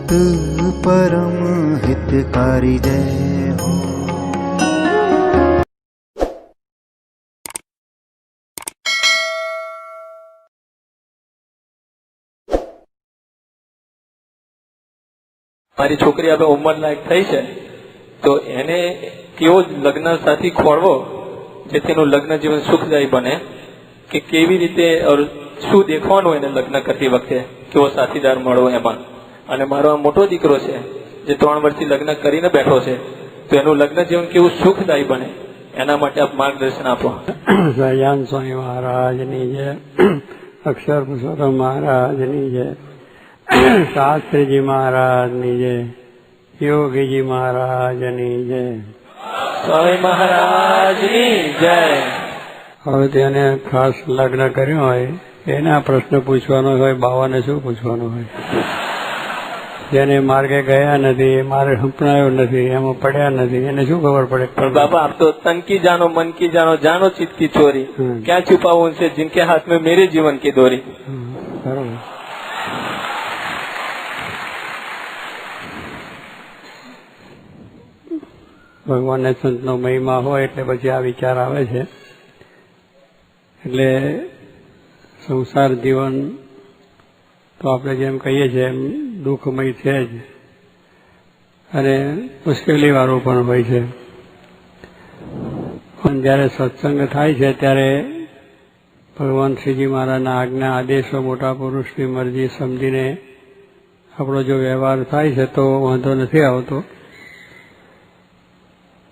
परम हितकारी जय हो। મારી છોકરી હવે ઉંમર લાયક થઈ છે તો એને કેવો લગ્ન સાથી ખોળવો જેથી એનું લગ્ન જીવન સુખદાયી બને કે કેવી રીતે શું દેખવાનું એને લગ્ન કરતી વખતે કેવો સાથીદાર મળવો એમાં। અને મારો આ મોટો દીકરો છે જે 3 વર્ષથી લગ્ન કરીને બેઠો છે તો એનું લગ્ન જીવન કેવું સુખદાયી બને એના માટે આપ માર્ગદર્શન આપો। સહજાન સ્વામી મહારાજની જય, અક્ષર પુરુષોત્તમ મહારાજની જય, શાસ્ત્રીજી મહારાજની જય, યોગીજી મહારાજની જય, સ્વામી મહારાજની જય। હવે તેને ખાસ લગ્ન કર્યું હોય એને આ પ્રશ્ન પૂછવાનો હોય, બાવાને શું પૂછવાનું હોય? જેને માર્ગે ગયા નથી, મારે સંપણાયો નથી, એમાં પડ્યા નથી, એને શું ખબર પડે? पर बाबा आप तो तन की जानो मन की जानो जानो चित्त की चोरी, क्या छुपाऊं उनसे जिनके हाथ में मेरे जीवन की डोरी। બરોબર। ભગવાનને સંતનો મહિમા હોય એટલે પછી આ વિચાર આવે છે। એટલે સંસાર જીવન તો આપણે જેમ કહીએ છીએ એમ દુઃખમય છે જ અને મુશ્કેલી વાળું પણ હોય છે। પણ જ્યારે સત્સંગ થાય છે ત્યારે ભગવાન શ્રીજી મહારાજના આજ્ઞા આદેશો મોટા પુરુષની મરજી સમજીને આપણો જો વ્યવહાર થાય છે તો વાંધો નથી આવતો।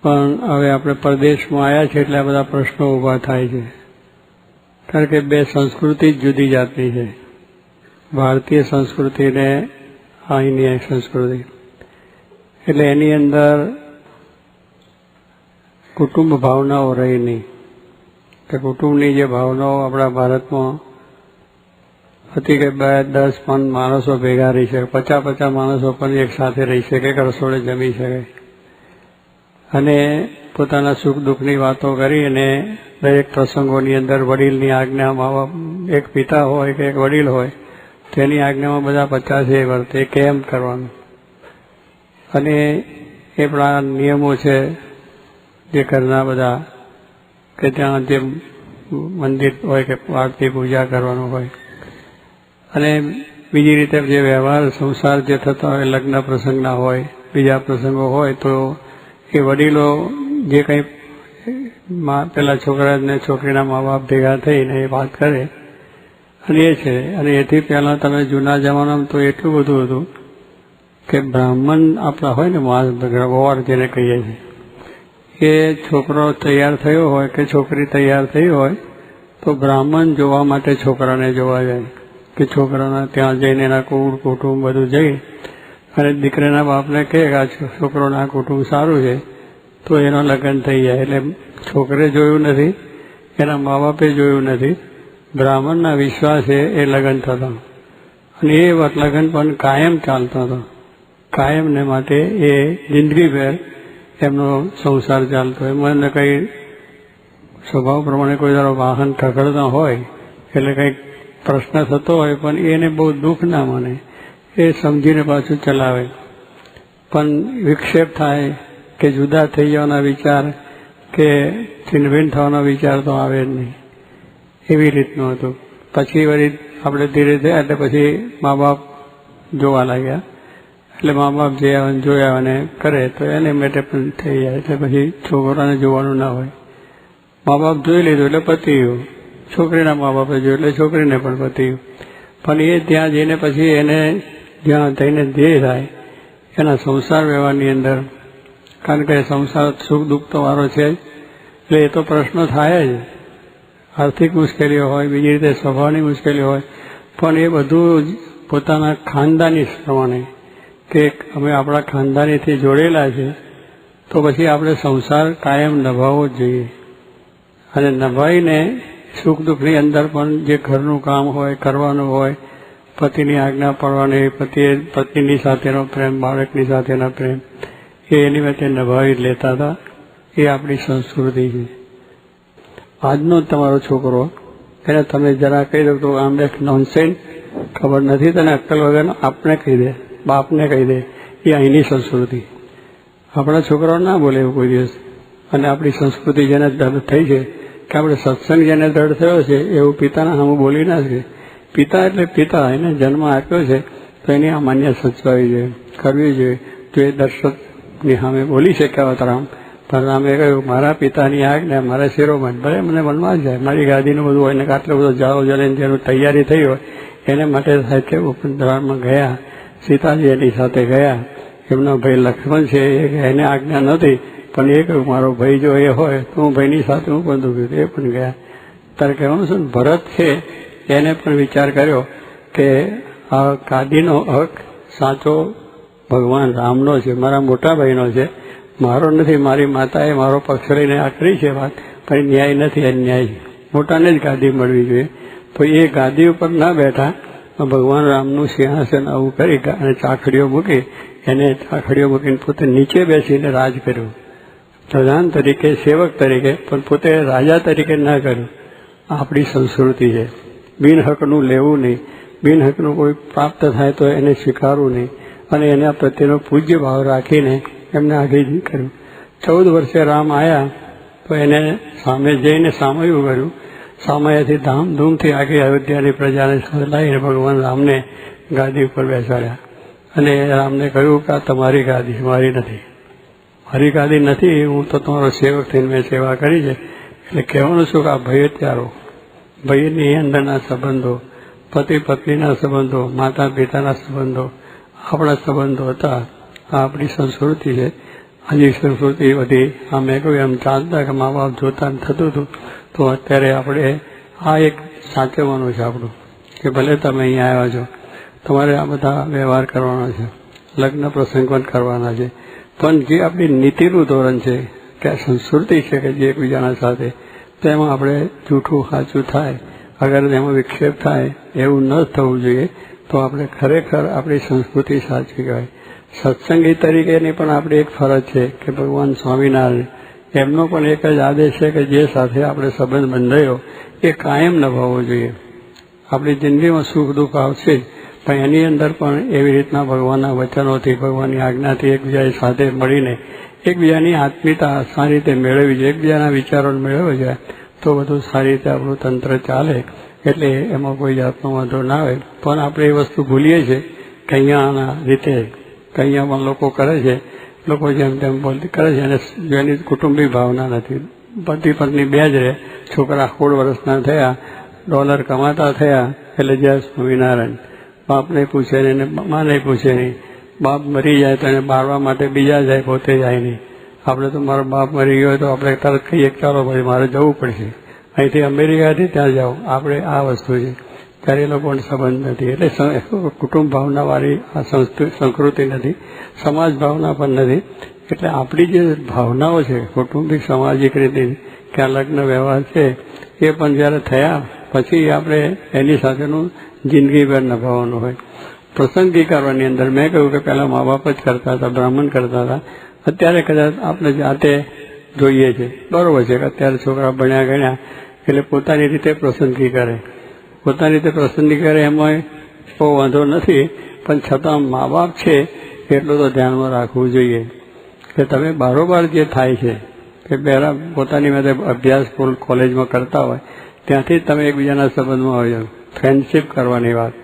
પણ હવે આપણે પરદેશમાં આવ્યા છે એટલે આ બધા પ્રશ્નો ઊભા થાય છે, કારણ કે બે સંસ્કૃતિ જ જુદી જાતની છે, ભારતીય સંસ્કૃતિ ને અહીંની સંસ્કૃતિ। એટલે એની અંદર કુટુંબ ભાવનાઓ રહી નહીં, કે કુટુંબની જે ભાવનાઓ આપણા ભારતમાં હતી કે 10-15 માણસો ભેગા રહી શકે, 50-50 માણસો પણ એક સાથે રહી શકે, કે રસોડે જમી શકે અને પોતાના સુખ દુઃખની વાતો કરી અને દરેક પ્રસંગોની અંદર વડીલની આજ્ઞામાં, એક પિતા હોય કે એક વડીલ હોય તેની આજ્ઞામાં બધા 50 વર્તે, કેમ કરવાનું। અને એ પણ નિયમો છે જે ઘરના બધા, કે ત્યાં જે મંદિર હોય કે આરતી પૂજા કરવાનું હોય, અને બીજી રીતે જે વ્યવહાર સંસાર જે થતા હોય, લગ્ન પ્રસંગના હોય, બીજા પ્રસંગો હોય તો એ વડીલો જે કંઈ પેલા છોકરાને છોકરીના મા બાપ ભેગા થઈને એ વાત કરે અને એ છે। અને એથી પહેલાં તમે જૂના જમાનામાં તો એટલું બધું હતું કે બ્રાહ્મણ આપણા હોય ને, ગોવાર જેને કહીએ છીએ, એ છોકરો તૈયાર થયો હોય કે છોકરી તૈયાર થઈ હોય તો બ્રાહ્મણ જોવા માટે છોકરાને જોવા જાય, કે છોકરાના ત્યાં જઈને એના કુળ કુટુંબ બધું જઈ અને દીકરાના બાપને કહે કે આ છોકરોના કુટુંબ સારું છે તો એનો લગ્ન થઈ જાય। એટલે છોકરે જોયું નથી, એના મા બાપે જોયું નથી, બ્રાહ્મણના વિશ્વાસે એ લગ્ન થતા અને એ લગ્ન પણ કાયમ ચાલતો હતો, કાયમને માટે એ જિંદગીભર એમનો સંસાર ચાલતો હોય। મને કંઈ સ્વભાવ પ્રમાણે કોઈ ધારો વાહન ખખડતા હોય એટલે કંઈક પ્રશ્ન થતો હોય પણ એને બહુ દુઃખ ના માને, એ સમજીને પાછું ચલાવે। પણ વિક્ષેપ થાય કે જુદા થઈ જવાના વિચાર કે છિન્નભિન્ન થવાનો વિચાર તો આવે જ નહીં, એવી રીતનું હતું। પછી વળી આપણે ધીરે થયા એટલે પછી મા બાપ જોવા લાગ્યા, એટલે મા બાપ જે જોયા અને કરે તો એને માટે પણ થઈ જાય, એટલે પછી છોકરાને જોવાનું ના હોય। મા બાપ જોઈ લીધું એટલે પતી ગયું, છોકરીના મા બાપે જોયું એટલે છોકરીને પણ પતી ગયું। પણ એ ત્યાં જઈને પછી એને જ્યાં થઈને ધ્યેય થાય એના સંસાર વ્યવહારની અંદર, કારણ કે સંસાર સુખ દુઃખ તો વારો છે જ, એટલે એ તો પ્રશ્નો થાય જ, આર્થિક મુશ્કેલીઓ હોય, બીજી રીતે સ્વભાવની મુશ્કેલીઓ હોય, પણ એ બધું પોતાના ખાનદાની પ્રમાણે કે અમે આપણા ખાનદાનીથી જોડેલા છે તો પછી આપણે સંસાર કાયમ નિભાવવો જ જોઈએ। અને નિભાવીને સુખ દુઃખની અંદર પણ જે ઘરનું કામ હોય, કરવાનું હોય, પતિની આજ્ઞા પાડવાની, પત્નીની સાથેનો પ્રેમ, બાળકની સાથેનો પ્રેમ, એ એની વચ્ચે નિભાવી લેતા હતા। એ આપણી સંસ્કૃતિ છે। આજનો તમારો છોકરો એને તમે જરા કહી દો તો આમ નોનસેન્સ, ખબર નથી તને અક્કલ વગરનો, આપણે કહી દે બાપને કહી દે. એ અહીંની સંસ્કૃતિ. આપણા છોકરાઓ ના બોલે એવું કોઈ દિવસ. અને આપણી સંસ્કૃતિ જેને દર્દ થઈ છે કે આપણે સત્સંગ જેને દર્દ થયો છે એવું પિતાના સામે બોલી ના શકે. પિતા એટલે પિતા, એને જન્મ આપ્યો છે તો એની આ માન્ય સચવાવી જોઈએ, કરવી જોઈએ. જો એ દર્શકની સામે બોલી શક્યા હોત રામ, પણ રામે કહ્યું મારા પિતાની આજ્ઞા મારા શિરોમણ, ભલે મને વનવાસ જાય, મારી ગાદીનું બધું હોય ને આટલો બધો જાઓ જલે જેનું તૈયારી થઈ હોય એને માટે થાય કે ઉપદ્રવમાં ગયા. સીતાજી એની સાથે ગયા. એમનો ભાઈ લક્ષ્મણ છે એને આજ્ઞા નથી, પણ એ કહ્યું મારો ભાઈ જો એ હોય તો હું ભાઈની સાથે હું પણ દુખ્યું, એ પણ ગયા. તારે કહેવાનું છે ભરત છે એને પણ વિચાર કર્યો કે આ ગાદીનો હક સાચો ભગવાન રામનો છે, મારા મોટા ભાઈનો છે, મારો નથી. મારી માતાએ મારો પક્ષ લઈને આ કરી છે વાત, પણ ન્યાય નથી, અન્યાય. મોટાને જ ગાદી મળવી જોઈએ. તો એ ગાદી ઉપર ના બેઠા ભગવાન રામનું સિંહાસન આવું કરી અને ચાખડીઓ મૂકી, એને ચાખડીઓ મૂકીને પોતે નીચે બેસીને રાજ કર્યું. પ્રધાન તરીકે, સેવક તરીકે, પણ પોતે રાજા તરીકે ના કર્યું. આપણી સંસ્કૃતિ છે. બિનહકનું લેવું નહીં, બિનહકનું કોઈ પ્રાપ્ત થાય તો એને સ્વીકારવું નહીં, અને એના પ્રત્યેનો પૂજ્ય ભાવ રાખીને એમને આગળ કર્યું. 14 વર્ષે રામ આવ્યા તો એને સામે જઈને સામયું કર્યું. સામયાથી ધામધૂમથી આખી અયોધ્યાની પ્રજાને લાવીને ભગવાન રામને ગાદી ઉપર બેસાડ્યા. અને રામને કહ્યું કે આ તમારી ગાદી, મારી નથી. મારી ગાદી નથી, હું તો તમારો સેવક થઈને મેં સેવા કરી છે. એટલે કહેવાનું છું કે આ ભય ત્યારો, ભયની અંદરના સંબંધો, પતિ પત્નીના સંબંધો, માતા પિતાના સંબંધો, આપણા સંબંધો હતા. આ આપણી સંસ્કૃતિ છે. આજે સંસ્કૃતિ બધી આ મેં કહ્યું એમ ચાલતા કે મા બાપ જોતા થતું હતું. તો અત્યારે આપણે આ એક સાચવવાનું છે આપણું કે ભલે તમે અહીંયા આવ્યા છો, તમારે આ બધા વ્યવહાર કરવાના છે, લગ્ન પ્રસંગ પણ કરવાના છે, પણ જે આપણી નીતિનું ધોરણ છે કે સંસ્કૃતિ છે કે જે એકબીજાના સાથે, તેમાં આપણે જૂઠું સાચું થાય, અગર એમાં વિક્ષેપ થાય એવું ન થવું જોઈએ. તો આપણે ખરેખર આપણી સંસ્કૃતિ સાચવી કહેવાય. સત્સંગી તરીકેની પણ આપણી એક ફરજ છે કે ભગવાન સ્વામિનારાયણ એમનો પણ એક જ આદેશ છે કે જે સાથે આપણે સંબંધ બંધાયો એ કાયમ નિભાવવો જોઈએ. આપણી જિંદગીમાં સુખ દુઃખ આવશે જ, પણ એની અંદર પણ એવી રીતના ભગવાનના વચનોથી, ભગવાનની આજ્ઞાથી એકબીજા સાથે મળીને એકબીજાની આત્મીયતા સારી રીતે મેળવવી જોઈએ, એકબીજાના વિચારો મેળવવા જોઈએ. તો બધું સારી રીતે આપણું તંત્ર ચાલે. એટલે એમાં કોઈ જાતનો વાંધો ના આવે. પણ આપણે એ વસ્તુ ભૂલીએ છીએ કે અહીંયાના રીતે કે અહીંયા પણ લોકો કરે છે, લોકો જેમ તેમ બોલતી કરે છે, અને જેની કુટુંબી ભાવના નથી. પતિ પત્ની બે જ રહે. છોકરા 16 વર્ષના થયા, ડોલર કમાતા થયા એટલે જય સ્વામિનારાયણ. બાપને પૂછે નહીં, માને પૂછે નહીં. બાપ મરી જાય તો એને બાળવા માટે બીજા જાય, પોતે જાય નહીં. આપણે તો મારો બાપ મરી ગયો તો આપણે તરત કહીએ ચાલો ભાઈ મારે જવું પડશે, અહીંથી અમેરિકાથી ત્યાં જાઓ. આપણે આ વસ્તુ છે ત્યારે એ લોકોને સંબંધ નથી. એટલે કુટુંબ ભાવનાવાળી આ સંસ્કૃતિ નથી, સમાજ ભાવના પણ નથી. એટલે આપણી જે ભાવનાઓ છે કૌટુંબિક સામાજિક રીતે કે આ લગ્ન વ્યવહાર છે એ પણ જ્યારે થયા પછી આપણે એની સાથેનું જિંદગીભર નિભાવવાનું હોય. પ્રસંગી કરવાની અંદર મેં કહ્યું કે પહેલાં મા બાપ જ કરતા હતા, બ્રાહ્મણ કરતા હતા. અત્યારે કદાચ આપણે જાતે જોઈએ છે. બરોબર છે કે અત્યારે છોકરા ભણ્યા ગણ્યા એટલે પોતાની રીતે પસંદગી કરે, પોતાની રીતે પસંદગી કરે એમાં બહુ વાંધો નથી. પણ છતાં મા બાપ છે એટલું તો ધ્યાનમાં રાખવું જોઈએ કે તમે બારોબાર જે થાય છે કે પહેલાં પોતાની માટે અભ્યાસ કોલેજમાં કરતા હોય ત્યાંથી જ તમે એકબીજાના સંબંધમાં આવી જાઓ. ફ્રેન્ડશીપ કરવાની વાત,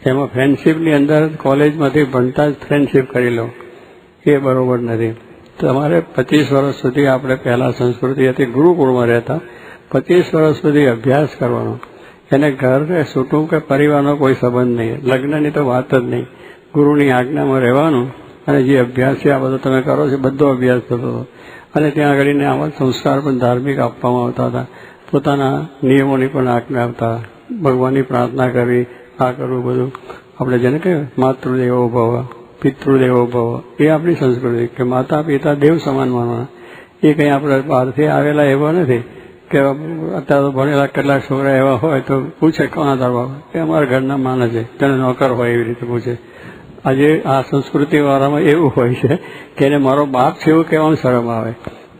એમાં ફ્રેન્ડશીપની અંદર કોલેજમાંથી ભણતા જ ફ્રેન્ડશીપ કરી લો એ બરોબર નથી. તમારે 25 વર્ષ સુધી આપણે પહેલાં સંસ્કૃતિ હતી ગુરુકુળમાં રહેતા, 25 વર્ષ સુધી અભ્યાસ કરવાનો. એને ઘર કુટુંબ કે પરિવારનો કોઈ સંબંધ નહીં, લગ્નની તો વાત જ નહીં. ગુરુની આજ્ઞામાં રહેવાનું અને જે અભ્યાસ છે આ બધો તમે કરો છો બધો અભ્યાસ થતો હતો. અને ત્યાં આગળને આવા સંસ્કાર પણ ધાર્મિક આપવામાં આવતા હતા. પોતાના નિયમોની પણ આજ્ઞા આપતા, ભગવાનની પ્રાર્થના કરવી, આ કરવું બધું. આપણે જેને કહેવાય માતૃદેવો ભવ, પિતૃદેવો ભવ, એ આપણી સંસ્કૃતિ કે માતા પિતા દેવ સમાન માનવાના. એ કંઈ આપણે બહારથી આવેલા એવા નથી કે અત્યારે તો ભણેલા કેટલાક છોકરા એવા હોય તો પૂછે કોના તારા બાપ, એ અમારા ઘરના માને છે, તેને નોકર હોય એવી રીતે પૂછે. આજે આ સંસ્કૃતિવાળામાં એવું હોય છે કે એને મારો બાપ છે એવું કહેવાનું શરમ આવે.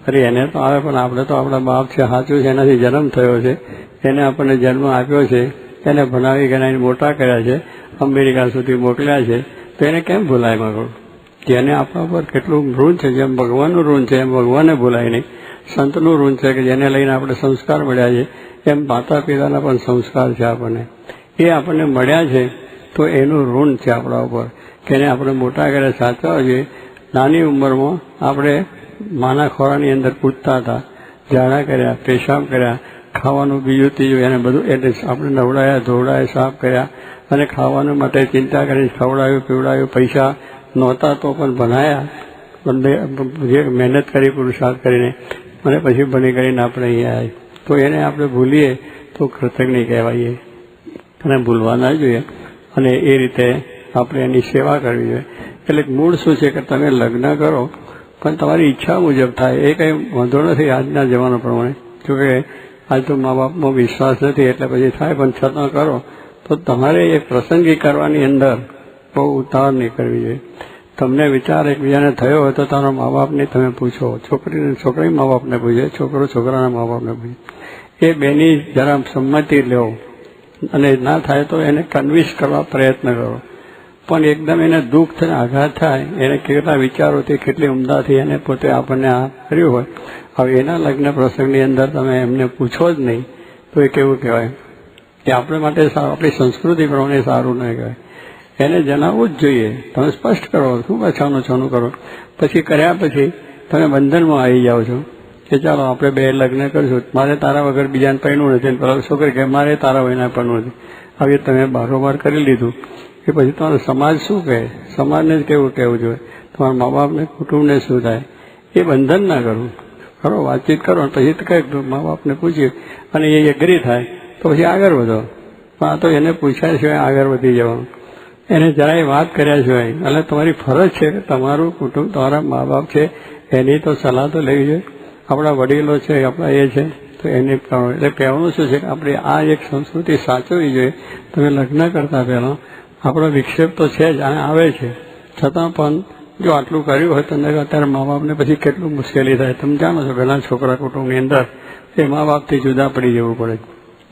અરે એને તો આવે, પણ આપણે તો આપણા બાપ છે સાચું છે, એનાથી જન્મ થયો છે, એને આપણને જન્મ આપ્યો છે, એને ભણાવી ગણાવીને મોટા કર્યા છે, અમેરિકા સુધી મોકલ્યા છે, તો એને કેમ ભૂલાય માગો? જેને આપણા પર કેટલું ઋણ છે, જેમ ભગવાનનું ઋણ છે એમ ભગવાનને ભૂલાય નહીં. સંતનું ઋણ છે કે જેને લઈને આપણે સંસ્કાર મળ્યા છે, એમ માતા પિતાના પણ સંસ્કાર છે આપણને. એ આપણને મળ્યા છે તો એનું ઋણ છે આપણા ઉપર, કે એને આપણે મોટા કર્યા, સાચવવા જોઈએ. નાની ઉંમરમાં આપણે માના ખોરાની અંદર પૂછતા હતા, ઝાડા કર્યા, પેશાબ કર્યા, ખાવાનું બીજું ત્રીજું એને બધું એટલે આપણે નવડાયા, ધોવડાયા, સાફ કર્યા અને ખાવાનું માટે ચિંતા કરીને ખવડાવ્યું, પીવડાવ્યું. પૈસા નહોતા તો પણ ભણાયા, જે મહેનત કરી પુરુષાર્થ કરીને, અને પછી ભણી કરીને આપણે અહીંયા આવી. તો એને આપણે ભૂલીએ તો કૃતજ્ઞ કહેવાઈએ, અને ભૂલવા ના જોઈએ. અને એ રીતે આપણે એની સેવા કરવી જોઈએ. એટલે મૂળ શું છે કે તમે લગ્ન કરો પણ તમારી ઈચ્છા મુજબ થાય, એ કંઈ વાંધો નથી આજના જમાના પ્રમાણે. જોકે આજ તો મા બાપનો વિશ્વાસ નથી એટલે પછી થાય, પણ છતાં કરો તો તમારે એ પ્રસંગી કરવાની અંદર બહુ ઉતાવળ નહીં કરવી જોઈએ. તમને વિચાર એકબીજાને થયો હોય તો તારા મા બાપને તમે પૂછો, છોકરી મા બાપને પૂછે, છોકરો છોકરાના મા બાપને પૂછે. એ બેની જરા સંમતિ લો, અને ના થાય તો એને કન્વિન્સ કરવા પ્રયત્ન કરો. પણ એકદમ એને દુઃખ થાય, આઘાત થાય, એને કેટલા વિચારોથી, કેટલી ઉમદાથી એને પોતે આપણને આ કર્યું હોય, હવે એના લગ્ન પ્રસંગની અંદર તમે એમને પૂછો જ નહીં તો એ કેવું કહેવાય? કે આપણે માટે સારું, આપણી સંસ્કૃતિ પ્રમાણે સારું નહીં કહેવાય. એને જણાવવું જ જોઈએ. તમે સ્પષ્ટ કરો, શું પાછાનું છાનું કરો. પછી કર્યા પછી તમે બંધનમાં આવી જાઓ છો કે ચાલો આપણે બે લગ્ન કરીશું, મારે તારા વગર બીજાને પરણવું નથી. પેલા છોકરી કે મારે તારા વગરના પરણવું નથી. હવે તમે બારોબાર કરી લીધું કે પછી તમારો સમાજ શું કહે? સમાજને જ કેવું કહેવું જોઈએ, તમારા મા બાપને, કુટુંબને શું થાય? એ બંધન ના કરવું. કરો, વાતચીત કરો, પછી કંઈક મા બાપને પૂછ્યું અને એ એગ્રી થાય તો પછી આગળ વધો. પણ આ તો એને પૂછ્યા સિવાય આગળ વધી જવાનું, એને જરાય વાત કર્યા સિવાય. એટલે તમારી ફરજ છે કે તમારું કુટુંબ, તમારા મા બાપ છે એની તો સલાહ તો લેવી જોઈએ. આપણા વડીલો છે, આપણા એ છે તો એને એટલે કહેવાનું શું છે કે આપણે આ એક સંસ્કૃતિ સાચવવી જોઈએ. તમે લગ્ન કરતા પહેલાં આપણો વિક્ષેપ તો છે જ, આવે છે, છતાં પણ જો આટલું કર્યું હોય તો અત્યારે મા બાપને પછી કેટલું મુશ્કેલી થાય. તમે જાણો છો, ઘણા છોકરા કુટુંબની અંદર એ મા બાપથી જુદા પડી જવું પડે,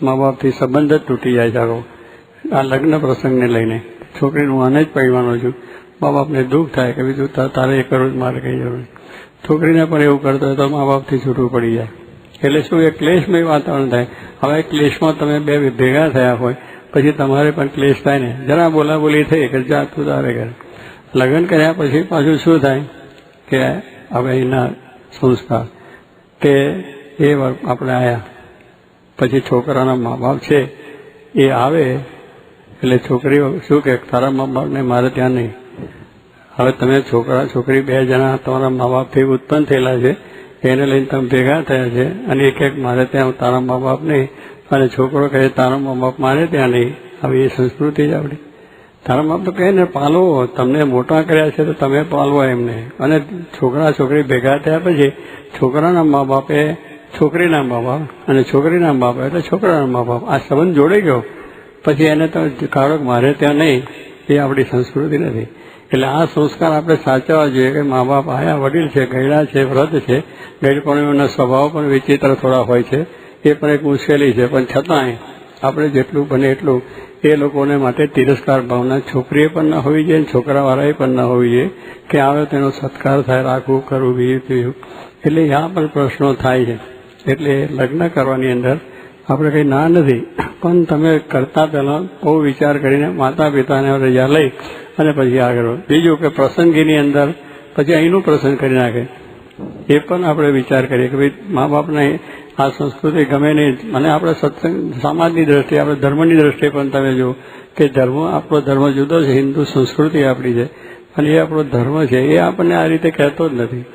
મા બાપથી સંબંધ જ તૂટી જાય છે આ લગ્ન પ્રસંગને લઈને. છોકરીનું આને જ પહેરવાનો છું, મા બાપને દુઃખ થાય કે બીજું તારે એ કરવું જ, મારે કંઈ જરૂર નહીં. છોકરીને પણ એવું કરતો હોય તો મા બાપથી છૂટવું પડી જાય. એટલે શું, એ ક્લેશમય વાતાવરણ થાય. હવે ક્લેશમાં તમે બે ભેગા થયા હોય પછી તમારે પણ ક્લેશ થાય ને, જરા બોલાબોલી થઈ કે જા તું તારે ઘરે. લગ્ન કર્યા પછી પાછું શું થાય કે હવે એના સંસ્કાર કે એ આપણે આવ્યા પછી છોકરાના મા બાપ છે એ આવે એટલે છોકરીઓ શું કે તારા મા બાપને મારે ત્યાં નહીં. હવે તમે છોકરા છોકરી બે જણા તમારા મા બાપથી ઉત્પન્ન થયેલા છે, એને લઈને તમે ભેગા થયા છે અને એક મારે ત્યાં તારા મા બાપ નહીં, અને છોકરો કહે તારા મા બાપ મારે ત્યાં નહીં. હવે એ સંસ્કૃતિ જ આપણી. તારા બાપ તો કહે ને પાલવો, તમને મોટા કર્યા છે તો તમે પાલવો એમને. અને છોકરા છોકરી ભેગા થયા પછી છોકરાના મા બાપ એ છોકરીના મા બાપ અને છોકરીના મા બાપ એટલે છોકરાના મા બાપ, આ સંબંધ જોડે ગયો. પછી એને તો કારક મારે ત્યાં નહીં, એ આપણી સંસ્કૃતિ નથી. એટલે આ સંસ્કાર આપણે સાચવવા જોઈએ કે મા બાપ આયા, વડીલ છે, ગયડા છે, વ્રત છે, ગયડપણના સ્વભાવ પણ વિચિત્ર થોડા હોય છે, એ પણ એક મુશ્કેલી છે. પણ છતાંય આપણે જેટલું બને એટલું એ લોકોને માટે તિરસ્કાર ભાવના છોકરીએ પણ ના હોવી જોઈએ, છોકરાવાળાએ પણ ના હોવી જોઈએ કે આવે તેનો સત્કાર થાય, રાખવું, કરવું, બીજું. એટલે આ પણ પ્રશ્નો થાય છે. એટલે લગ્ન કરવાની અંદર આપણે કંઈ ના નથી, પણ તમે કરતા પહેલાં બહુ વિચાર કરીને માતા પિતાને રજા લઈ અને પછી આગળ. બીજું કે પ્રસંગીની અંદર પછી અહીંનું પ્રસંગ કરી નાખે, એ પણ આપણે વિચાર કરીએ કે ભાઈ મા બાપને આ સંસ્કૃતિ ગમે નહીં. અને આપણે સત્સંગ સમાજની દ્રષ્ટિએ, આપણે ધર્મની દ્રષ્ટિએ પણ તમે જુઓ કે ધર્મ, આપણો ધર્મ જુદો છે, હિન્દુ સંસ્કૃતિ આપણી છે અને એ આપણો ધર્મ છે. એ આપણને આ રીતે કહેતો જ નથી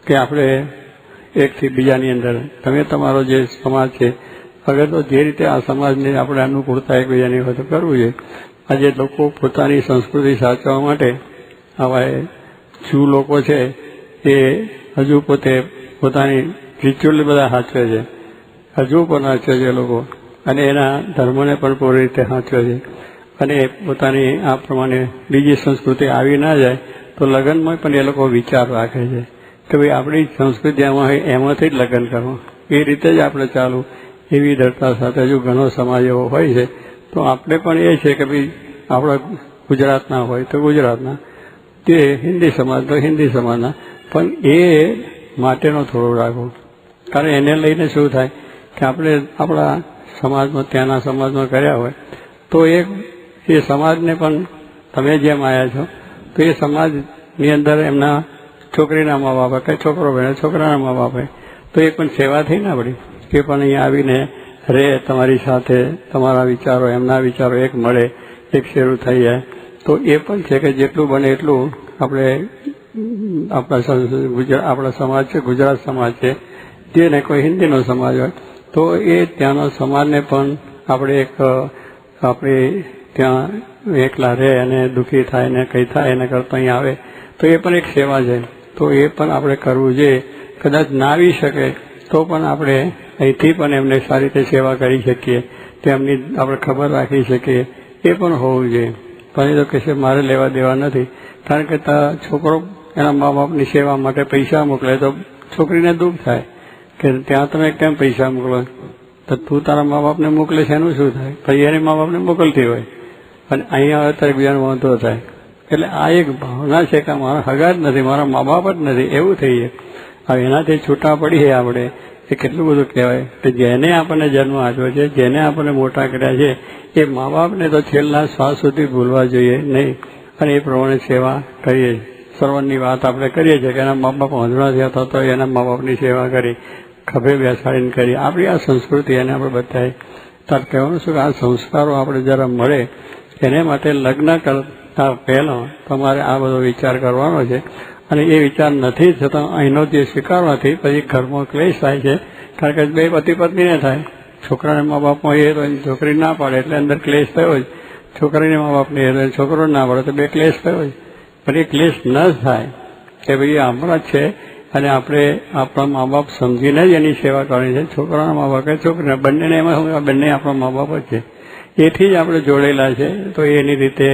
કે આપણે એકથી બીજાની અંદર તમે તમારો જે સમાજ છે, અગર તો જે રીતે આ સમાજને આપણે અનુકૂળતા એકબીજાની હોય તો કરવું જોઈએ. આજે લોકો પોતાની સંસ્કૃતિ સાચવવા માટે આવા જૂ લોકો છે એ હજુ પોતે પોતાની રિચ્યુઅલ બધા સાચવે છે, હજુ પણ સાચવે છે લોકો, અને એના ધર્મને પણ પૂરી રીતે સાચવે છે. અને પોતાની આ પ્રમાણે બીજી સંસ્કૃતિ આવી ના જાય તો લગ્નમાં પણ એ લોકો વિચાર રાખે છે કે ભાઈ આપણી સંસ્કૃતિ આમાં હોય એમાંથી જ લગ્ન કરવું, એ રીતે જ આપણે ચાલવું. એવી દરતા સાથે હજુ ઘણો સમાજ એવો હોય છે. તો આપણે પણ એ છે કે ભાઈ આપણા ગુજરાતના હોય તો ગુજરાતના, તે હિન્દી સમાજ તો હિન્દી સમાજના, પણ એ માટેનો થોડો રાખો. કારણ એને લઈને શું થાય કે આપણે આપણા સમાજમાં ત્યાંના સમાજમાં કર્યા હોય તો એ સમાજને પણ તમે જેમ આવ્યા છો તો એ સમાજની અંદર એમના છોકરીના મા બાપ કે છોકરો ભણે છોકરાના મા બાપે તો એ પણ સેવા થઈ ને આપણી, કે પણ અહીંયા આવીને રે તમારી સાથે, તમારા વિચારો એમના વિચારો એક મળે, એક શેરું થઈ જાય. તો એ પણ છે કે જેટલું બને એટલું આપણે આપણા સમાજ છે, ગુજરાત સમાજ છે, જેને કોઈ હિન્દીનો સમાજ હોય તો એ ત્યાંનો સમાજને પણ આપણે ત્યાં એકલા રહે અને દુઃખી થાય ને કંઈ થાય એના કરતાં અહીં આવે તો એ પણ એક સેવા છે. તો એ પણ આપણે કરવું જોઈએ. કદાચ ના આવી શકે તો પણ આપણે અહીંથી પણ એમને સારી રીતે સેવા કરી શકીએ, તેમની આપણે ખબર રાખી શકીએ, એ પણ હોવું જોઈએ. પણ એ તો કહેશે મારે લેવા દેવા નથી, કારણ કે છોકરો એના મા બાપની સેવા માટે પૈસા મોકલે તો છોકરીને દુઃખ થાય કે ત્યાં તમે કેમ પૈસા મોકલો, તો તું તારા મા બાપને મોકલે છે એનું શું થાય, પછી એની મા બાપને મોકલતી હોય અને અહીંયા આવે ત્યારે બીજાનો વાંધો થાય. એટલે આ એક ભાવના છે કે મારા હગા જ નથી, મારા મા બાપ જ નથી, એવું થઈ જાય. હવે એનાથી છૂટા પડીએ આપણે એ કેટલું બધું કહેવાય કે જેને આપણને જન્મ આપ્યો છે, જેને આપણને મોટા કર્યા છે, એ મા બાપને તો છેલ્લા શ્વાસ સુધી ભૂલવા જોઈએ નહીં. અને એ પ્રમાણે સેવા કરીએ. સર્વની વાત આપણે કરીએ છીએ કે એના મા બાપ વાંધણા થયા હતા તો એના મા બાપની સેવા કરી, ખભે બેસાડીને કરી. આપણી આ સંસ્કૃતિ એને આપણે બતાવી. તાર કહેવાનું શું કે આ સંસ્કારો આપણે જરા મળે એને માટે લગ્ન કરતા પહેલાં તમારે આ બધો વિચાર કરવાનો છે. અને એ વિચાર નથી છતાં અહીંનો જે સ્વીકારવાથી પછી ઘરમાં ક્લેશ થાય છે. કારણ કે બે પતિ પત્નીને થાય, છોકરાને મા બાપમાં એ તો છોકરી ના પાડે એટલે અંદર ક્લેશ થયો જ, છોકરીને મા બાપને એ છોકરો ના પાડે તો બે ક્લેશ થયો જ. પણ એ ક્લેશ ન થાય કે ભાઈ આપણા જ છે અને આપણે આપણા મા બાપ સમજીને જ એની સેવા કરવાની છે. છોકરાના મા બાપ કે છોકરીના બંનેને એમાં બંને આપણા મા બાપ જ છે, એથી જ આપણે જોડેલા છે. તો એની રીતે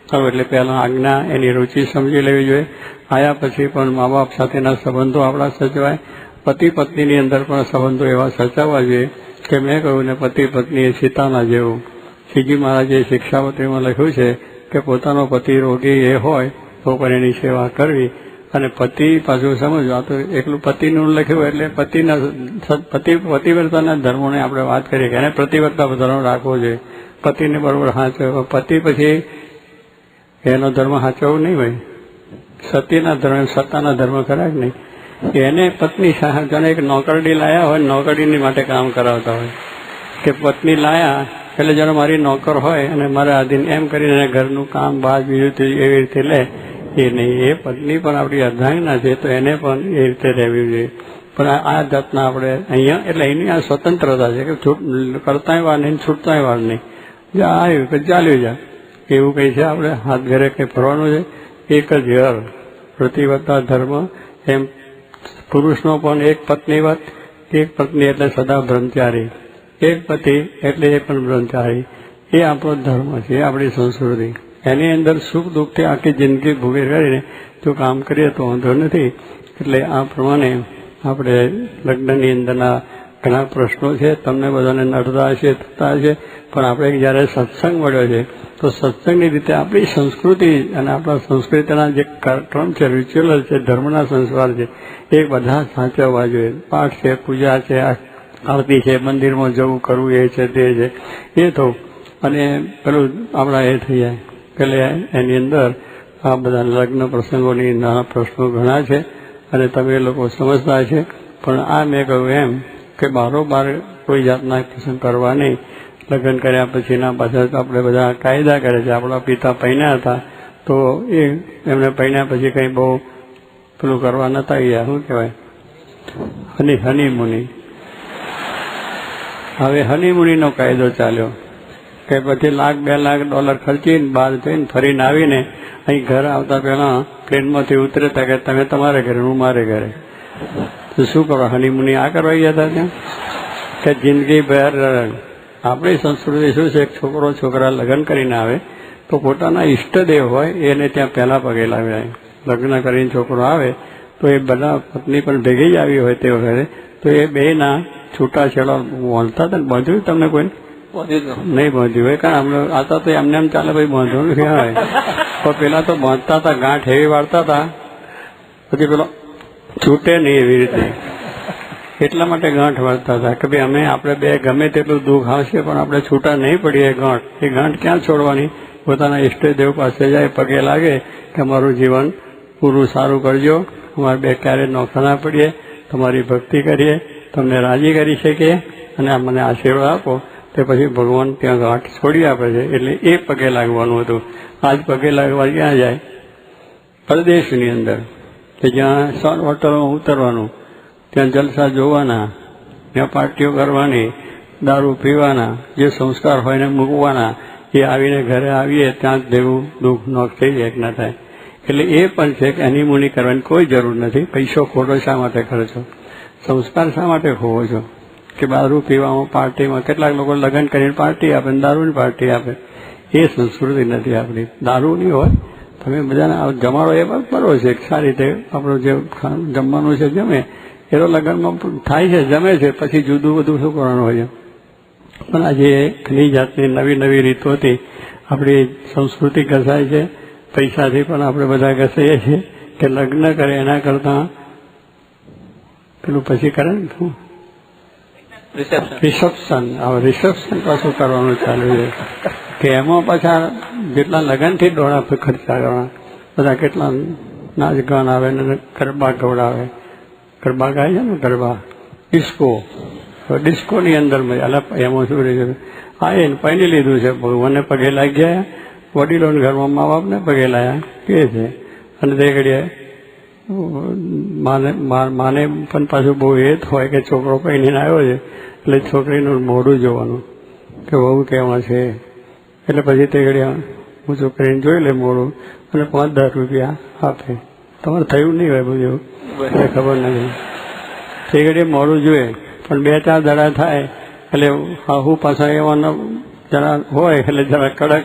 કરો એટલે પહેલાં આજ્ઞા એની રુચિ સમજી લેવી જોઈએ. આયા પછી પણ મા બાપ સાથેના સંબંધો આપણા સચવાય. પતિ પત્નીની અંદર પણ સંબંધો એવા સચાવવા જોઈએ કે મેં કહ્યું ને પતિ પત્ની એ સીતાના જેવું. શ્રીજી મહારાજે શિક્ષાપત્રીમાં લખ્યું છે કે પોતાનો પતિ રોગી એ હોય તો પણ એની સેવા કરવી. અને પતિ પાછું સમજવા તો એકલું પતિનું લખ્યું એટલે પતિવ્રતાના ધર્મોને આપણે વાત કરીએ કે એને પ્રતિવ્રતા ધર્મ રાખવો જોઈએ, પતિને બરોબર સાચવો. પતિ પછી એનો ધર્મ સાચવવું નહીં હોય, સતીના ધર્મ સત્તાના ધર્મ ખરા જ નહીં. એને પત્ની જાણે એક નોકરડી લાયા હોય, નોકરડીની માટે કામ કરાવતા હોય કે પત્ની લાયા એટલે જાણે મારી નોકર હોય અને મારા આધીન એમ કરીને ઘરનું કામ બાદ બીજું એવી રીતે લે એ નહીં. એ પત્ની પણ આપણી અર્ધાંગના છે તો એને પણ એ રીતે રહેવી જોઈએ. પણ આ જાતના આપણે અહીંયા એટલે એની આ સ્વતંત્રતા છે કે કરતાંય વાર નહીં, છૂટતાંય વાર નહીં, જ્યાં આવ્યું કે ચાલ્યું જા એવું કંઈ છે. આપણે હાથ ઘરે કંઈ ફરવાનું છે, એક જ ઘર પ્રતિવર્તા ધર્મ. એમ પુરુષનો પણ એક પત્નીવત, એક પત્ની એટલે સદા બ્રહ્મચારી, એક પતિ એટલે એ પણ બ્રહ્મચારી. એ આપણો ધર્મ છે, આપણી સંસ્કૃતિ. એની અંદર સુખ દુઃખથી આખી જિંદગી ભોગવી કરીને જો કામ કરીએ તો વાંધો નથી. એટલે આ પ્રમાણે આપણે લગ્નની અંદરના ઘણા પ્રશ્નો છે, તમને બધાને નડતા હશે, થતા હશે. પણ આપણે જ્યારે સત્સંગ મળ્યો છે તો સત્સંગની રીતે આપણી સંસ્કૃતિ અને આપણા સંસ્કૃતિના જે ક્રમ છે, રિચ્યુઅલ છે, ધર્મના સંસ્કાર છે, એ બધા સાચવવા જોઈએ. પાઠ છે, પૂજા છે, આરતી છે, મંદિરમાં જવું કરવું એ છે, તે છે, એ થવું. અને પેલું આપણા એ થઈ જાય એટલે એની અંદર આ બધા લગ્ન પ્રસંગોની નાના પ્રશ્નો ઘણા છે અને તમે લોકો સમજતા છે. પણ આ મેં કહ્યું એમ કે બારોબાર કોઈ જાતના પ્રસંગ કરવા નહીં. લગ્ન કર્યા પછીના પાછળ આપણે બધા કાયદા કરે છે. આપણા પિતા પૈણ્યા હતા તો એ એમને પૈણ્યા પછી કંઈ બહુ પેલું કરવા નતા ગયા, શું કહેવાય હનીમૂની. હવે હનીમૂનીનો કાયદો ચાલ્યો કે પછી $1,00,000 $2 લાખ ખર્ચીને બહાર જઈને ફરીને આવીને અહીં ઘર આવતા પહેલાં ટ્રેનમાંથી ઉતરતા કે તમે તમારે ઘરે, હું મારે ઘરે. તો શું કરો, હનીમૂની આ કરવા ગયા હતા ત્યાં કે જિંદગી ભર. આપણી સંસ્કૃતિ શું છે, છોકરો છોકરા લગ્ન કરીને આવે તો પોતાના ઈષ્ટદેવ હોય એને ત્યાં પહેલાં પગે લાવ્યા. લગ્ન કરીને છોકરો આવે તો એ બધા પત્ની પણ ભેગી જ આવી હોય તે વખતે તો એ બેના છૂટાછેડા વળતા હતા ને બધું તમને કોઈ નહીં બાંધ્યું હોય, કારણ અમને આતા તો એમને એમ ચાલે ભાઈ બાંધવાનું ક્યાં હોય. પણ પેલા તો બાંધતા હતા, ગાંઠ એવી વાળતા હતા, પછી પેલો છૂટે નહીં એવી રીતે, એટલા માટે ગાંઠ વાળતા હતા કે ભાઈ અમે આપણે બે ગમે તેટલું દુઃખ આવશે પણ આપણે છૂટા નહીં પડીએ. એ ગાંઠ ક્યાં છોડવાની? પોતાના ઈષ્ટદેવ પાસે જાય, પગે લાગે કે અમારું જીવન પૂરું સારું કરજો, અમારે બે ક્યારે નોખા ના પડીએ, તમારી ભક્તિ કરીએ, તમને રાજી કરી શકીએ અને મને આશીર્વાદ આપો. તે પછી ભગવાન ત્યાં ગાંઠ છોડી આપે છે. એટલે એ પગે લાગવાનું હતું. આજ પગે લાગવા ક્યાં જાય? પરદેશની અંદર કે જ્યાં હોટલોમાં ઉતરવાનું, ત્યાં જલસા જોવાના, ત્યાં પાર્ટીઓ કરવાની, દારૂ પીવાના, જે સંસ્કાર હોય ને મૂકવાના, એ આવીને ઘરે આવીએ ત્યાં જ દેવું દુઃખ નોખ થઈ જાય કે ના થાય. એટલે એ પણ છે કે હનીમૂની કરવાની કોઈ જરૂર નથી. પૈસો ખોટો શા માટે ખર્ચો? સંસ્કાર શા માટે ખોવો છો? કે દારૂ પીવામાં, પાર્ટીમાં, કેટલાક લોકો લગ્ન કરીને પાર્ટી આપે, દારૂની પાર્ટી આપે. એ સંસ્કૃતિ નથી આપણી. દારૂની હોય, તમે બધાને જમાડો એ બરો છે, સારી રીતે આપણું જે જમવાનું છે જમે, એ તો લગ્નમાં થાય છે, જમે છે, પછી જુદું બધું શું કરવાનું હોય. પણ આજે ઘણી જાતની નવી નવી રીતોથી આપણી સંસ્કૃતિ ઘસાય છે. પૈસાથી પણ આપણે બધા ઘસાઈએ છીએ કે લગ્ન કરે એના કરતા પેલું પછી કરે ને શું રિસેપ્શન પાછું કરવાનું ચાલુ છે કે એમાં પાછા જેટલા લગ્નથી દોડા ખર્ચા કરવાના, બધા કેટલા નાચ ગાન આવે ને ગરબા ગવડાવે. ગરબા ગાય છે ને, ગરબા ડિસ્કોની અંદર એમાં શું રહે છે? હા, એને પહેરી લીધું છે, ભગવાનને પગે લાગી ગયા, વડીલોને ઘરમાં મા બાપને પગે લાયા કે છે. અને તે ઘડીએ માને પણ પાછું બહુ એ હોય કે છોકરો પહેરીને આવ્યો છે, એટલે છોકરીનું મોઢું જોવાનું કે બહુ કેવા છે. એટલે પછી તે ઘડીએ હું છોકરીને જોઈ લે મોઢું અને 5-10 રૂપિયા આપે. તમારે થયું નહીં હોય બધું, એટલે ખબર નથી. તે ઘડીએ મોઢું જોઈએ, પણ 2-4 દાડા થાય એટલે હું પાછા એવાનો જરા હોય એટલે જરા કડક,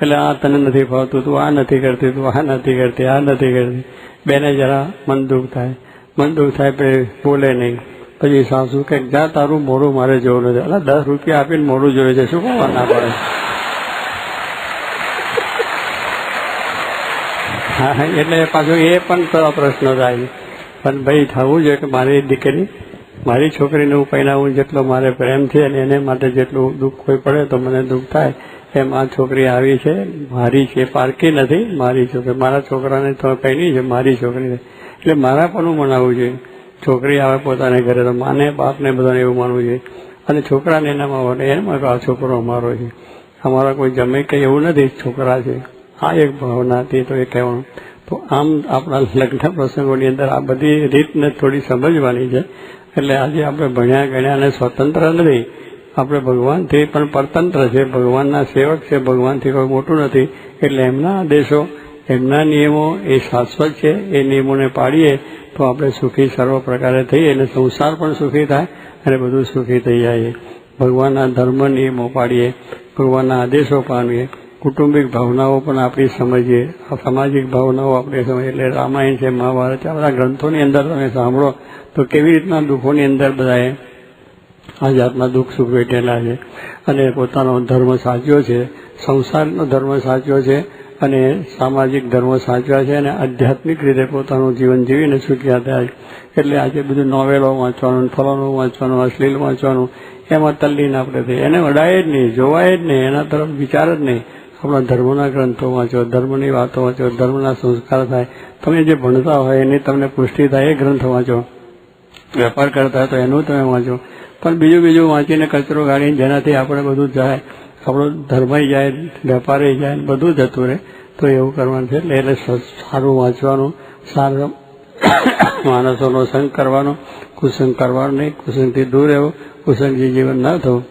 એટલે આ તને નથી ફાવતું, તું આ નથી કરતી, તું આ નથી કરતી, આ નથી કરતી. બેને જરા મન દુઃખ થાય પણ બોલે નહીં. પછી સાસુ કે જા તારું મોઢું મારે જોવું નથી. એટલે 10 રૂપિયા આપીને મોઢું જોવે છે, શું કરવા ના પડે? હા, એટલે પાછું એ પણ તો પ્રશ્ન થાય. પણ ભાઈ થવું જોઈએ કે મારી દીકરી, મારી છોકરીને હું પહેરાવું, જેટલો મારે પ્રેમ છે અને એને માટે જેટલું દુઃખ કોઈ પડે તો મને દુઃખ થાય. એમ આ છોકરી આવી છે, મારી છે, પારકી નથી, મારી છોકરી. મારા છોકરાને તો પહેરી છે, મારી છોકરી છે, એટલે મારા પણ મનાવવું જોઈએ. છોકરી આવે પોતાને ઘરે તો માને બાપને બધાને એવું માનવું જોઈએ. અને છોકરાને એનામાં વટે એમાં આ છોકરો અમારો છે, અમારા કોઈ જમે કે એવું નથી, છોકરા છે. આ એક ભાવના હતી, તો એ કહેવાનું. તો આમ આપણા લગ્ન પ્રસંગોની અંદર આ બધી રીતને થોડી સમજવાની છે. એટલે આજે આપણે ભણ્યા ગણ્યા અને સ્વતંત્ર નથી, આપણે ભગવાનથી પણ પરતંત્ર છે, ભગવાનના સેવક છે, ભગવાનથી કોઈ મોટું નથી. એટલે એમના આદેશો, એમના નિયમો એ શાશ્વત છે. એ નિયમોને પાડીએ તો આપણે સુખી સર્વ પ્રકારે થઈએ અને સંસાર પણ સુખી થાય અને બધું સુખી થઈ જાય. ભગવાનના ધર્મ નિયમો પાડીએ, ભગવાનના આદેશો પાડીએ, કુટુંબિક ભાવનાઓ પણ આપણી સમજીએ, સામાજિક ભાવનાઓ આપણે સમજીએ. એટલે રામાયણ છે, મહાભારત છે, આ બધા ગ્રંથોની અંદર તમે સાંભળો તો કેવી રીતના દુઃખોની અંદર બધાએ આ જાતના દુઃખ સુખ વેઠેલા છે. અને પોતાનો ધર્મ સાચ્યો છે, સંસારનો ધર્મ સાચ્યો છે અને સામાજિક ધર્મ સાચવ્યા છે અને આધ્યાત્મિક રીતે પોતાનું જીવન જીવીને સુખ્યા થયા. એટલે આજે બધું નોવેલો વાંચવાનું, ફલાણું વાંચવાનું, અશ્લીલ વાંચવાનું, એમાં તલ્લીન આપણે થઈ. એને વડાય જ નહીં, જોવાય જ નહીં, એના તરફ વિચાર જ નહીં. આપણા ધર્મના ગ્રંથો વાંચો, ધર્મની વાતો વાંચો, ધર્મના સંસ્કાર થાય. તમે જે ભણતા હોય એની તમને પુષ્ટિ થાય એ ગ્રંથ વાંચો. વેપાર કરતા હોય તો એનું તમે વાંચો. પણ બીજું વાંચીને કચરો ગાળીને જેનાથી આપણે બધું જાય, આપણો ધર્મય જાય, વેપારે જાય, બધું જતું રહે. તો એવું કરવાનું છે. એટલે સારું વાંચવાનું, સારા માણસોનો સંગ કરવાનો, કુસંગ કરવાનો નહીં, કુસંગથી દૂર રહેવું, કુસંગથી જીવન ન થવું.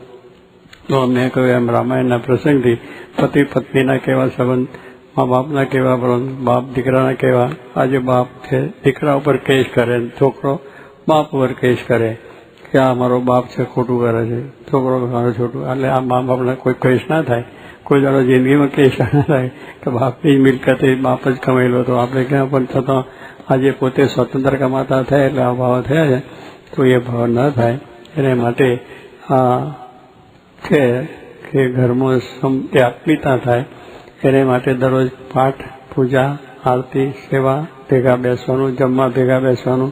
તો મેં કહ્યું એમ રામાયણના પ્રસંગથી પતિ પત્નીના કેવા સંબંધ, મા બાપના કેવા પ્રબંધ, બાપ દીકરાના કેવા. આજે બાપ છે દીકરા ઉપર કેસ કરે, છોકરો બાપ ઉપર કેસ કરે કે આ મારો બાપ છે ખોટું કરે છે, છોકરો મારો છોટું. એટલે આ મા બાપના કોઈ કેસ ના થાય, કોઈ દાડો જિંદગીમાં કેસ ના થાય કે બાપની મિલકત એ બાપ જ કમાયેલો હતો. આપણે ક્યાં પણ છતાં આજે પોતે સ્વતંત્ર કમાતા થયા એટલે આ ભાવ થયા છે. તો એ ભાવ ન થાય એને માટે આ છે કે ઘરમાં આત્મીયતા થાય એને માટે દરરોજ પાઠ, પૂજા, આરતી, સેવા, ભેગા બેસવાનું, જમવા ભેગા બેસવાનું,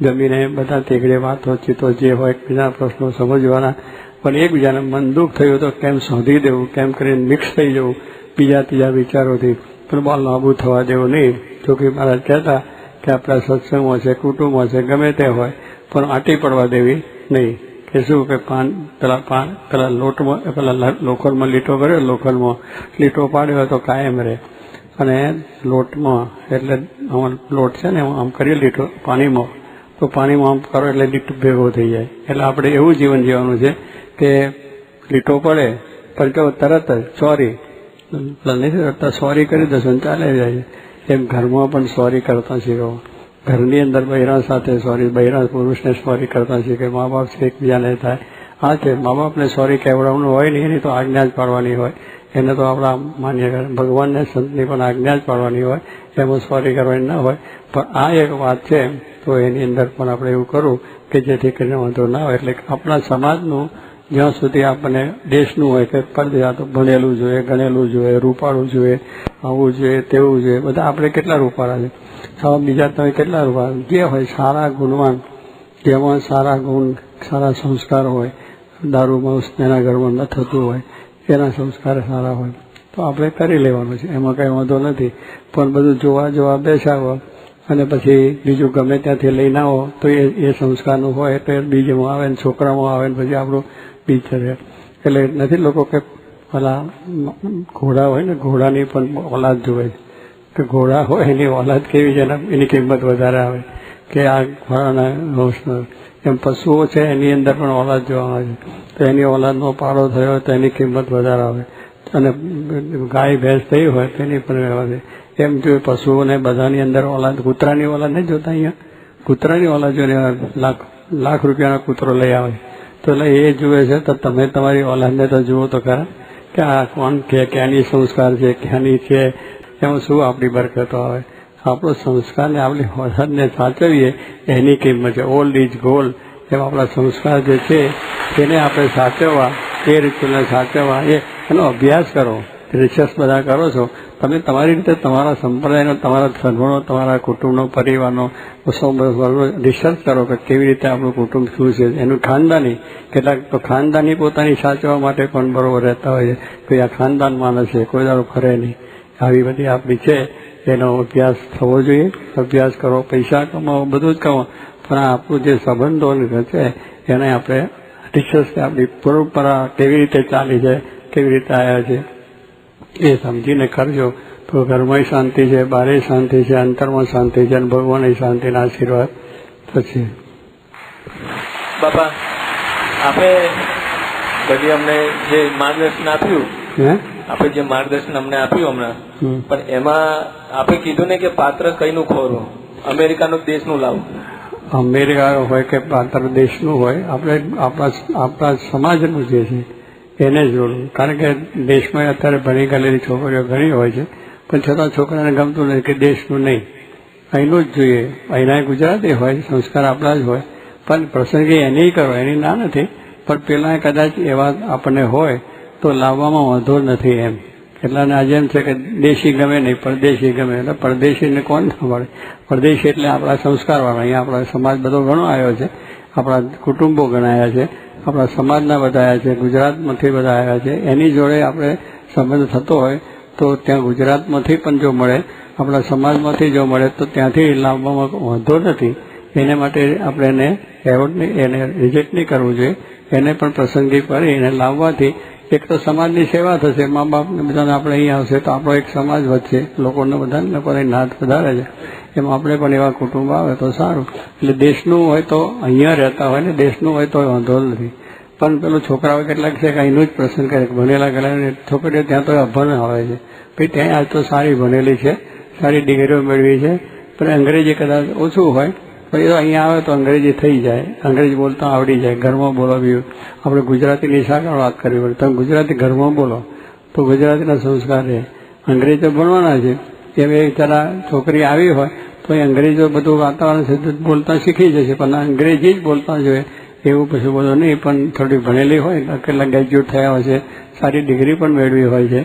જમીને બધા તેગડે વાતો ચીતો જે હોય એકબીજાના પ્રશ્નો સમજવાના. પણ એકબીજાને મન દુઃખ થયું તો કેમ શોધી દેવું, કેમ કરીને મિક્સ થઈ જવું બીજા ત્રીજા વિચારોથી, પણ બહુ લાંબુ થવા દેવું નહીં. જોકે મહારાજ કહેતા કે આપણા સત્સંગમાં છે, કુટુંબમાં છે, ગમે તે હોય પણ આંટી પડવા દેવી નહીં. કે શું કે પેલા લોટમાં પેલા લોખંડમાં લીટો કર્યો, લોખંડમાં લીટો પાડ્યો હોય તો કાયમ રહે. અને લોટમાં એટલે લોટ છે ને આમ કરીએ લીટો પાણીમાં, તો પાણીમાં આમ કરો એટલે લીટો ભેગો થઈ જાય. એટલે આપણે એવું જીવન જીવવાનું છે કે લીટો પડે પણ કેવો તરત જ સોરી કરી દો ચાલે જાય. એમ ઘરમાં પણ સોરી કરતા શીખો. ઘરની અંદર બૈરા સાથે સોરી, બૈરા પુરુષને સોરી કરતા શીખે. મા બાપ છે એકબીજાને થાય. આ છે મા બાપને સોરી કહેવડાવવાનું હોય ને એની તો આજ્ઞા જ પાડવાની હોય. એને તો આપણા માન્ય ભગવાનને સંતની પણ આજ્ઞા જ પાડવાની હોય, એમાં સોરી કરવાની ના હોય. પણ આ એક વાત છે તો એની અંદર પણ આપણે એવું કરવું કે જેથી કરીને વાંધો ના હોય. એટલે આપણા સમાજનું જ્યાં સુધી આપણને દેશનું હોય કે પરદેશ તો ભણેલું જોઈએ, ગણેલું જોઈએ, રૂપાળું જોઈએ, આવું જોઈએ, તેવું જોઈએ. બધા આપણે કેટલા રૂપાળા છે, સાવ બીજા તમે કેટલા રૂપાળા. જે હોય સારા ગુણવાન, જેમાં સારા ગુણ, સારા સંસ્કાર હોય, દારૂમાં એના ઘરમાં ન થતું હોય, એના સંસ્કાર સારા હોય તો આપણે કરી લેવાનું છે, એમાં કંઈ વાંધો નથી. પણ બધું જોવા બેસાવો અને પછી બીજું ગમે ત્યાંથી લઈને આવો તો એ સંસ્કારનું હોય તો બીજમાં આવે ને છોકરામાં આવે ને પછી આપણું બીજ થશે. એટલે નથી લોકો કે પેલા ઘોડા હોય ને, ઘોડાની પણ ઓલાદ જોવે છે કે ઘોડા હોય એની ઓલાદ કેવી છે, એની કિંમત વધારે આવે કે આ ઘોડાના હોશનો. એમ પશુઓ છે એની અંદર પણ ઓલાદ જોવા આવે છે, તો એની ઓલાદનો પાળો થયો તો એની કિંમત વધારે આવે. અને ગાય ભેંસ થઈ હોય તો એની પણ આવે. એમ જો પશુઓને બધાની અંદર ઓલાદ, કૂતરાની ઓલાદ નહીં જોતા, અહીંયા કૂતરાની ઓલાદ જોઈને લાખ રૂપિયાનો કૂતરો લઈ આવે તો એટલે એ જુએ છે. તો તમે તમારી ઓલાદને તો જુઓ તો ખરા કે આ કોણ છે, ક્યાંની સંસ્કાર છે, ક્યાંની છે, એમાં શું આપણી બરકતો આવે. આપણો સંસ્કારને આપણી ઓલાદને સાચવીએ એની કિંમત છે. Old is gold. એમ આપણા સંસ્કાર જે છે એને આપણે સાચવવા, એ રીતે સાચવવા, એનો અભ્યાસ કરો. રિસર્ચ બધા કરો છો તમે તમારી રીતે, તમારા સંપ્રદાયનો, તમારા ધર્મનો, તમારા કુટુંબનો, પરિવારનો રિસર્ચ કરો કે કેવી રીતે આપણું કુટુંબ શું છે, એનું ખાનદાની. કેટલાક તો ખાનદાની પોતાની સાચવવા માટે પણ બરોબર રહેતા હોય છે. કોઈ આ ખાનદાન માણસ છે, કોઈ દાડો ફરે નહીં. આવી બધી આપણી છે એનો અભ્યાસ થવો જોઈએ. અભ્યાસ કરો, પૈસા કમાવો, બધું જ કમાવો, પણ આપણું જે સંબંધો છે એને આપણે રિસર્ચ, આપણી પરંપરા કેવી રીતે ચાલી છે, કેવી રીતે આવ્યા છે એ સમજીને કરજો તો ઘરમાં શાંતિ છે, બહારે શાંતિ છે, અંતરમાં શાંતિ છે અને ભગવાન શાંતિના આશીર્વાદ થશે. બાપા આપે બધી અમને જે માર્ગદર્શન આપ્યું, આપણે જે માર્ગદર્શન અમને આપ્યું હમણાં, પણ એમાં આપણે કીધું ને કે પાત્ર કઈનું ખોરું, અમેરિકાનું દેશનું લાવું. અમેરિકા હોય કે પાત્ર દેશનું હોય, આપણે આપણા સમાજનું જે છે એને જોડવું. કારણ કે દેશમાં અત્યારે ભણી ગયેલી છોકરીઓ ઘણી હોય છે, પણ છતાં છોકરાને ગમતું નથી કે દેશનું નહીં, અહીંનું જ જોઈએ. અહીંના ગુજરાતી હોય, સંસ્કાર આપણા જ હોય, પણ પ્રસંગે એની કરો, એની ના નથી. પણ પેલા કદાચ એવા આપણને હોય તો લાવવામાં વાંધો નથી. એમ કેટલાને આજે એમ છે કે દેશી ગમે નહીં, પરદેશી ગમે. એટલે પરદેશીને કોણ ના મળે? પરદેશી એટલે આપણા સંસ્કારવાળા. અહીંયા આપણા સમાજ બધો ઘણો આવ્યો છે, આપણા કુટુંબો ગણાયા છે, આપણા સમાજના બધા આવ્યા છે, ગુજરાતમાંથી બધા આવ્યા છે. એની જોડે આપણે સંબંધ થતો હોય તો ત્યાં ગુજરાતમાંથી પણ જો મળે, આપણા સમાજમાંથી જો મળે તો ત્યાંથી લાવવામાં વાંધો નથી. એને માટે આપણે એને એવોર્ડ નહીં, એને રિજેક્ટ નહીં કરવું જોઈએ. એને પણ પ્રસંગી કરી એને લાવવાથી એક તો સમાજની સેવા થશે. મા બાપને બધાને આપણે અહીંયા આવશે તો આપણો એક સમાજ વધશે, લોકોને બધાને લોકોને નાથ વધારે છે. એમ આપણે પણ એવા કુટુંબ આવે તો સારું. એટલે દેશનું હોય તો અહીંયા રહેતા હોય ને, દેશનું હોય તો વાંધો નથી. પણ પેલું છોકરાઓ કેટલાક છે કે અહીંનું જ પ્રસંગ કરે, ભણેલા ગયેલા છોકરીઓ ત્યાં તો અભણ આવે છે. ભાઈ ત્યાં આજ તો સારી ભણેલી છે, સારી ડિગ્રીઓ મેળવી છે, પણ અંગ્રેજી કદાચ ઓછું હોય પણ એ તો અહીંયા આવે તો અંગ્રેજી થઈ જાય, અંગ્રેજી બોલતા આવડી જાય. ઘરમાં બોલો બી આપણે ગુજરાતીની સાગર વાત કરવી પડે. તમે ગુજરાતી ઘરમાં બોલો તો ગુજરાતીના સંસ્કાર રહે. અંગ્રેજી તો ભણવાના છે. એમ એ જરા છોકરી આવી હોય તો એ અંગ્રેજો બધું વાતાવરણ છે બોલતા શીખી જશે, પણ અંગ્રેજી જ બોલતા જોઈએ એવું પછી બધું નહીં, પણ થોડી ભણેલી હોય, કેટલાક ગ્રેજ્યુએટ થયા હોય છે, સારી ડિગ્રી પણ મેળવી હોય છે,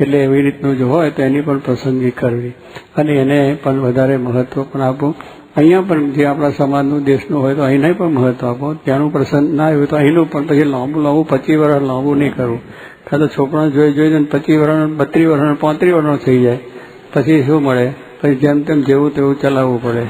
એટલે એવી રીતનું જો હોય તો એની પણ પસંદગી કરવી અને એને પણ વધારે મહત્વ પણ આપવું. અહીંયા પણ જે આપણા સમાજનું દેશનું હોય તો અહીંને પણ મહત્વ આપો. ત્યાંનું પસંદ ના આવ્યું તો અહીંનું પણ પછી લાંબુ 25 વર્ષ લાંબુ નહીં કરવું. કાં તો છોકરાને જોઈને 25 વર્ષ 32 વર્ષ 35 વર્ષનો થઈ જાય પછી શું મળે? પછી જેમ તેમ જેવું તેવું ચલાવવું પડે.